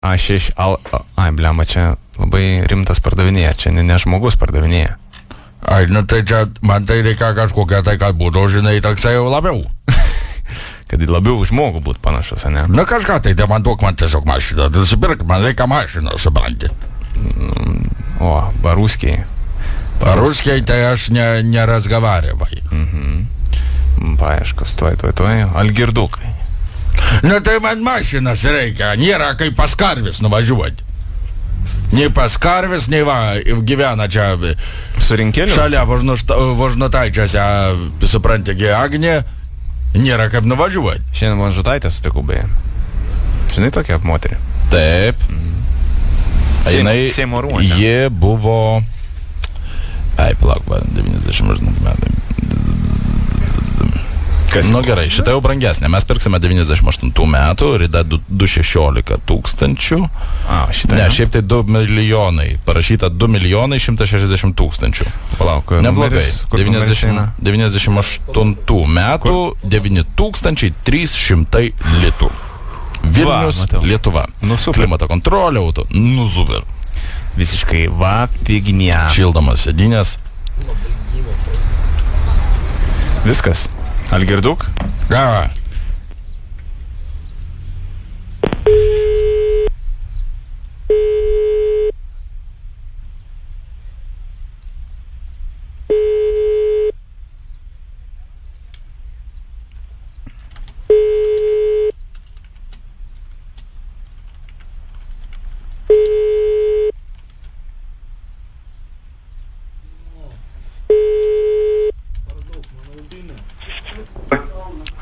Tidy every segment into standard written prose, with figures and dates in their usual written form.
A6, blema, čia labai rimtas pardavinėja, čia ne žmogus pardavinėja. Ai, nu tai čia, man tai reikia kažkokia tai, kad būtų, žinai, toksai jau labiau. Kad labiau žmogų būtų panašus, ne? Na kažką tai, man duok man tiesiog mašiną, nusipirk, man reikia mašiną, supranti. O, baruskiai. Baruskiai tai aš nerazgavarėvai. Paieškos, tuoj, Algirdukai. Nu tai man mašinas reikia, nėra kaip pas karvis nuvažiuoti. Nei pas karvis, nei va, gyvena čia Surinkėliu? Šalia Vožnotaičiuose, supranti, Agnė, nėra kaip nuvažiuoti. Šiandien Vožnotaitę sutikau, beje. Žinai tokią moterį? Taip. Seimo rūmuose. Ji buvo... Ai, palauk, 98 metai. Nu gerai, šitą jau brangesnė. Mes pirksime 98 metų, Rida 216 tūkstančių. Šitą? Ne, šiaip tai 2 milijonai. Parašyta 2 milijonai 160 tūkstančių. Palauk, neblogai. 98 metų 9300 litų. Vilnius, Lietuva. Klimato kontrolė, auto. Super. Visiškai fignia. Šildomas sėdynės. Viskas. Algirduk? Ką?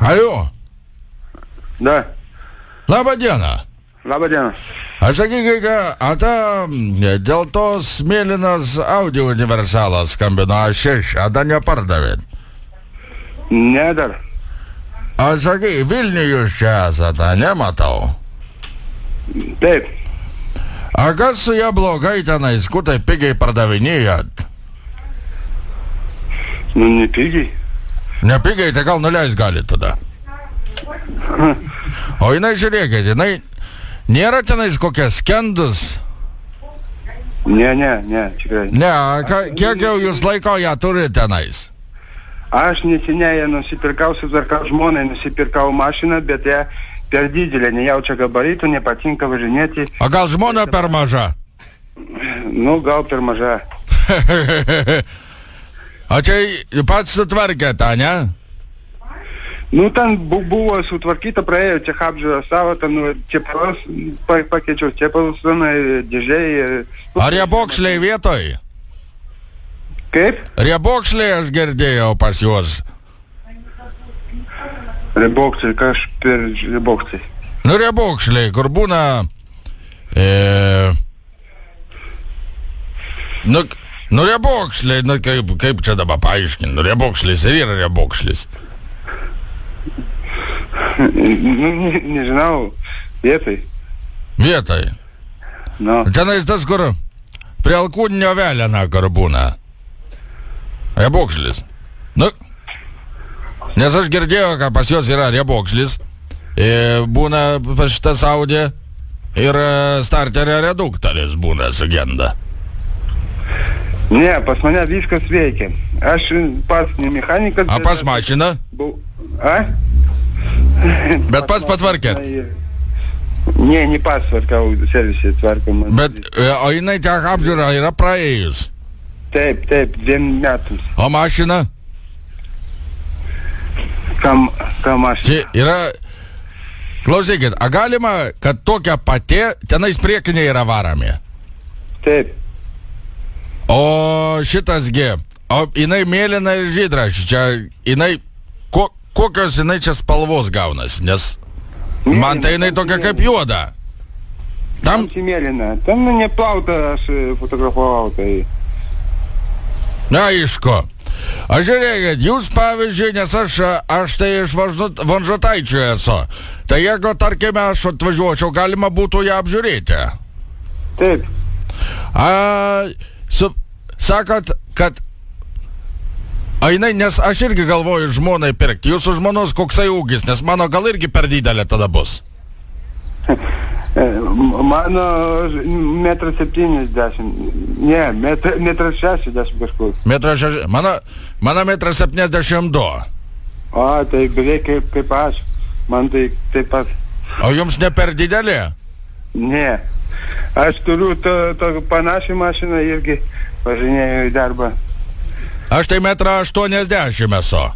Алло. Да. Labą dieną. Labą dieną. Aš sakyk, dėl tos mėlynas audio universalas skambino A6, nepardavėt? Ne dar. Aš sakyk, Vilniuje jūs čia esate, nematau. Taip. A kas su ją blogai tenais, kur tai pigiai pardavinėjat? Nu, nepigiai. Nepigiai, tai gal nuleis gali tada. O jinai, žiūrėkit, jinai nėra tenais kokia skendus? Ne, tikrai. Ne, kiek jau jūs laiko ją turite tenais? Aš neseniai nusipirkau, sutvarkau žmonai, nusipirkau mašiną, bet ją per didelė, nejaučia gabaritų, nepatinka važinėti. O gal žmona per maža? Nu, gal per maža. O čia pats sutvarkėte, ne? Nu, ten buvo sutvarkyta, praėjo čia apžiūrą savo, ten čiepalus, pakeičiau čiepalus, dėžiai. Ar riebokšliai vietoj? Kaip? Riebokšliai aš girdėjau pas juos. Riebokšliai, kas per riebokšliai? Nu, riebokšliai, kur būna... Nu, riebokšliai, nu, kaip čia dabar paaiškinti? Nu, riebokšlis ir yra riebokšlis. Nu, nežinau, vietai. Vietai? Nu. Tenais tas, kur prie alkūninio velena, kur būna. Riebokšlis. Nu, nes aš girdėjau, kad pas juos yra riebokšlis. Būna pas šitas Audi ir starterio reduktorius būna sugenda. Ne, pas mane viskas veikia. Aš pats ne mechanikas. A pas mašiną? A? Bet pats patvarkėt? Ne, ne pats tvarkau, servisė tvarkau. Bet, o jinai tiek apžiūra yra praėjus? Taip, 2 metams. O mašina? Kam mašina? Čia yra... Klausykit, a galima, kad tokia pati, tenais priekiniai yra varomi? Taip. O šitasgi, o jinai mėlyna ir žydra, čia jinai, kokios jinai čia spalvos gaunasi, nes man tai jinai tokia kaip juoda. Tam mėlyna, tam neplauta aš fotografavau, tai... Na, aišku. Aš žiūrėkit, jūs pavyzdžiui, nes aš tai iš Vonžotaičių esu, tai jeigu, tarkime, aš atvažiuočiau, galima būtų ją apžiūrėti. Taip. Sakot, kad jinai, nes aš irgi galvoju žmonai pirkti. Jūsų žmonos koksai ūgis, nes mano gal irgi per didelė tada bus. Mano 1,70 m. Ne, 1,60 m kažkur. Mano 1,72 m. O, tai beveik kaip aš. Man tai taip pat. O jums ne per didelė? Ne. Aš turiu tokią panašią mašiną irgi važinėjau į darbą. Aš tai 1,80 m esu.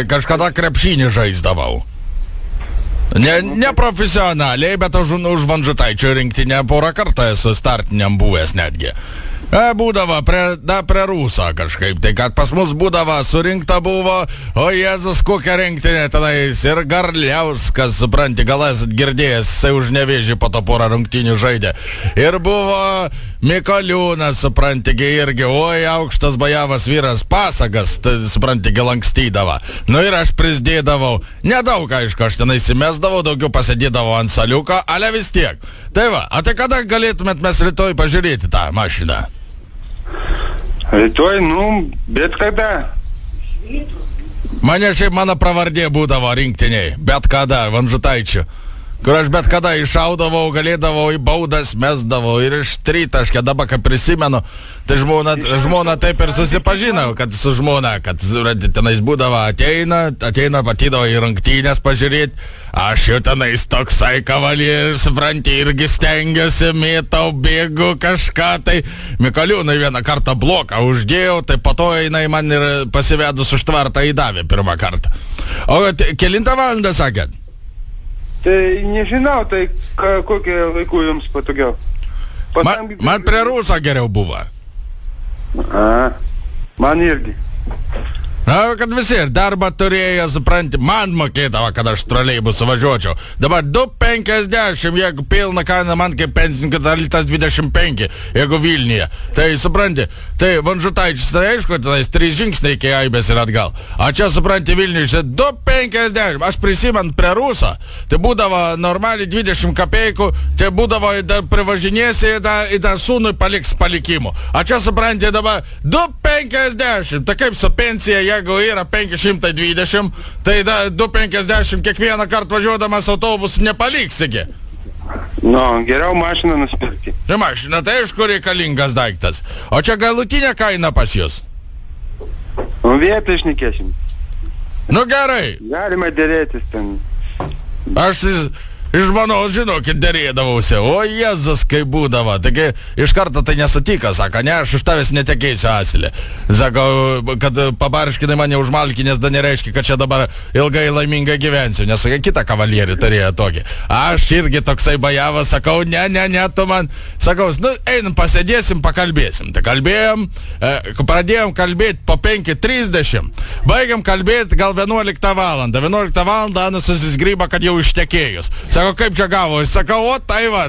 Kažkada krepšinį žaisdavau. Ne profesionaliai, bet aš už Vanžutaičio rinktinę porą kartą esu startiniam buvęs netgi. Būdavo prie Rūso kažkaip, tai kad pas mus būdavo surinkta buvo, o Jėzus, kokia rinktinė tenais, ir Garliauskas, supranti, gal esat girdėjęs, jisai už Nevėžį po to porą rungtynių žaidė. Ir buvo Mikoliūnas, supranti, irgi, oi, aukštas bajavas vyras, Pasagas, tai, supranti, lankstydavo. Nu ir aš prisidėdavau, nedaug, aišku, aš tenais įmesdavau, daugiau pasėdėdavau ant saliuko, ale vis tiek. Tai va, o tai kada galėtumėt mes rytoj pažiūrėti tą mašiną? Rytoj, bet kada. Mane šiaip mano pravardė būdavo rinktiniai, bet kada, Vanžutaičiu. Kur aš bet kada iššaudavau, galėdavau į baudas, mesdavau ir iš tritaškę, dabar, kai prisimenu, tai žmona taip ir susipažinau, kad su žmona, kad tenais būdavo, ateina, patydavo į rungtynės pažiūrėti, aš jau tenais toksai kavalierius, supranti, irgi stengiuosi, mėtau, bėgu kažką, tai Mikoliūnai vieną kartą bloką uždėjau, tai po to jinai man ir pasivedus už tvartą įdavė pirmą kartą. O kelintą valandą sakėt? Tai nežinau, tai kokie laikų jums patogiau. Man prie Rūso geriau buvo. Man irgi. Na, kad visi ir darbą turėjo, supranti, man mokėdavo, kad aš troleibusą važiuočiau. Dabar 2,50, jeigu pilna kaina, man kaip pensininkas dalytas 25, jeigu Vilniuje. Tai, supranti, tai Vanžutaičis, tai aišku, tenais 3 žingsniai iki Aibės ir atgal. O čia, supranti, Vilniuje, 2,50, aš prisimenu prie Rūso, tai būdavo normaliai 20 kapeikų, tai būdavo privažinėsi į tą sūnui paliks palikimų. O čia, supranti, dabar 2,50, tai kaip su pensija, jeigu yra 520, tai 2,50 kiekvieną kartą važiuodamas autobus nepaliksigi. Geriau mašiną nusipirkti. Tai mašina, tai aišku reikalingas daiktas. O čia galutinė kaina pas jūs? Vietą išnekėsim. Gerai. Galima dėrėtis ten. Aš iš žmonos, žinokit, dėrėdavausi. O Jėzus, kaip būdavo. Taigi, iš karto tai nesatiko, sako, ne, aš už tavęs netekėsiu asilį. Sako, kad pabarškinai mane už malkinės, da nereiškia, kad čia dabar ilgai laimingai gyvensiu. Nes, sakė, kitą kavalierį turėjo tokį. Aš irgi toksai bajavas, sakau, ne, tu man. Sakau, einam, pasėdėsim, pakalbėsim. Tai kalbėjom, pradėjom kalbėti po 5:30. Baigiam kalbėti gal 11 valandą. 11 valandą Ana susisgryba, kad jau ištekėjus. Sako, kaip čia gavo? Sakau, o tai va,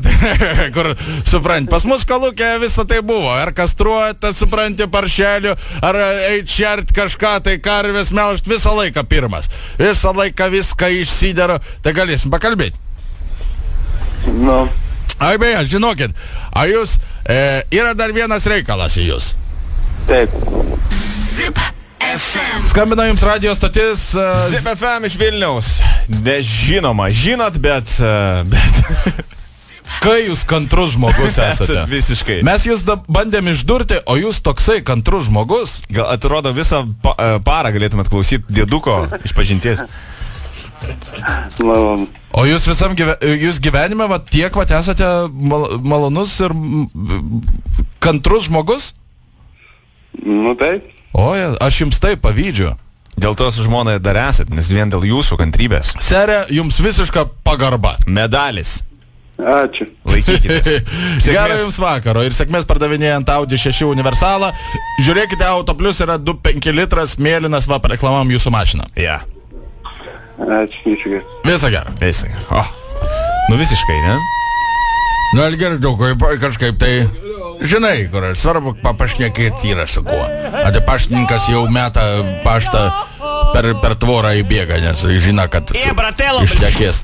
kur, supranti, pas mus Kolūkė visą tai buvo. Ar kastruoti, supranti, paršelių, ar eit šert kažką, tai karvės melžt, visą laiką pirmas. Visą laiką viską išsidero, tai galėsim pakalbėti. Ai, beje, žinokit, a jūs, yra dar vienas reikalas į jūs. Taip. Skambina jums radio stotis Zip FM iš Vilniaus. Nežinoma, žinot, bet kai jūs kantrus žmogus esate. Visiškai. Mes jūs bandėm išdurti, o jūs toksai kantrus žmogus. Gal atrodo visą parą galėtumėt klausyti dėduko iš pažinties. Malonu. O jūs jūs gyvenime tiek esate malonus ir kantrus žmogus? Taip. O, aš jums taip pavydžiu. Dėl to su žmonai dar esat, nes vien dėl jūsų kantrybės. Sere, jums visiška pagarba. Medalis. Ačiū. Laikykitės. Gero jums vakaro ir sėkmės pardavinėjant Audi 6 universalą. Žiūrėkite, Auto Plus yra 2,5 litras, mėlynas, reklamam jūsų mašiną. Ja. Ačiū. Visą gerą. Visai. Visiškai, ne? Algirdau, kažkaip tai, žinai, kur svarbu papašnekėti yra su kuo. Ate paštininkas jau meta paštą per tvorą įbėga, nes žino, kad ištekės.